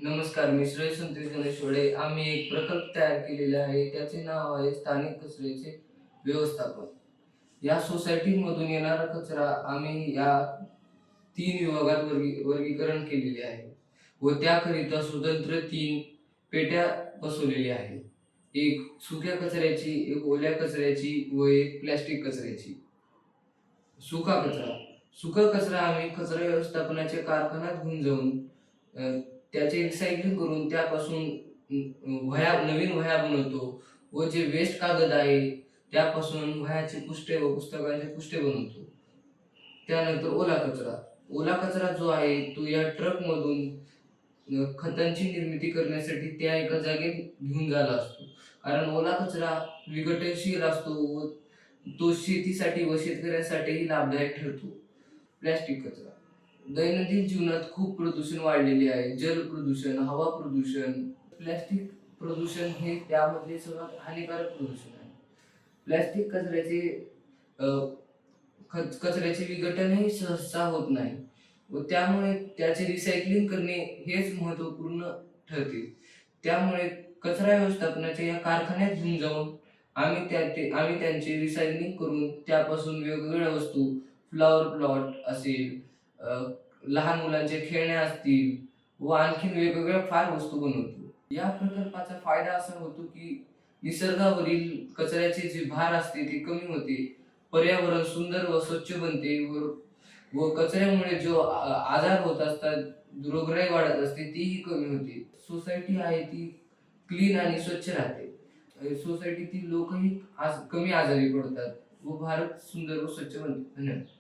नमस्कार, मी श्रेय संतोष गणेशवडे. आम्ही एक प्रकल्प तयार केलेला आहे. त्याचे नाव आहे स्थानिक कचऱ्याचे व्यवस्थापन. या सोसायटीमधून येणारा कचरा आम्ही या 3 विभागात वर्गीकरण केलेले आहे व त्याकरिता स्वतंत्र 3 पेट्या बसवलेल्या आहेत. एक सुक्या कचऱ्याची, एक ओल्या कचऱ्याची व एक प्लास्टिक कचऱ्याची. सुका कचरा. सुका कचरा आम्ही कचरा व्यवस्थापनाच्या कारखान्यात घेऊन जाऊन त्याचे रिसायकलिंग करून त्यापासून नवीन वह्या बनवतो व जे वेस्ट कागद आहे त्यापासून वह्याचे पुष्टे व पुस्तकांचे पुष्टे बनवतो. त्यानंतर ओला कचरा. ओला कचरा जो आहे तो या ट्रकमधून खतांची निर्मिती करण्यासाठी त्या एका जागेत घेऊन झाला असतो. कारण ओला कचरा विघटनशील असतो व तो शेतीसाठी व शेतकऱ्यांसाठीही लाभदायक ठरतो. प्लास्टिक कचरा. दैनंदिन जीवनात खूप प्रदूषण वाढलेले आहे. जल प्रदूषण, हवा प्रदूषण, प्लास्टिक प्रदूषण हे त्यामधले सर्वात हानिकारक प्रदूषण आहे. प्लास्टिक कचऱ्याचे विघटनही सहसा होत नाही व त्यामुळे त्याचे रिसायकलिंग करणे हेच महत्त्वपूर्ण ठरते. त्यामुळे कचरा व्यवस्थापनाच्या या कारखान्यात घेऊन जाऊन आम्ही त्यांचे रिसायकलिंग करून त्यापासून वेगवेगळ्या वस्तू, फ्लॉवर प्लॉट असेल, लहान मुलांचे खेळण्या असतील व आणखीन वेगवेगळ्या फार वस्तू बनवतो. या प्रकल्पाचा फायदा असा होतो की निसर्गावरील कचऱ्याचे जे भार असते ते कमी होते, पर्यावरण सुंदर व स्वच्छ बनते व कचऱ्यामुळे जो आजार होत असतात, रोगराई वाढत असते तीही कमी होते. सोसायटी आहे ती क्लीन आणि स्वच्छ राहते. सोसायटीतील लोकही कमी आजारी पडतात व भारत सुंदर व स्वच्छ बनते. धन्यवाद.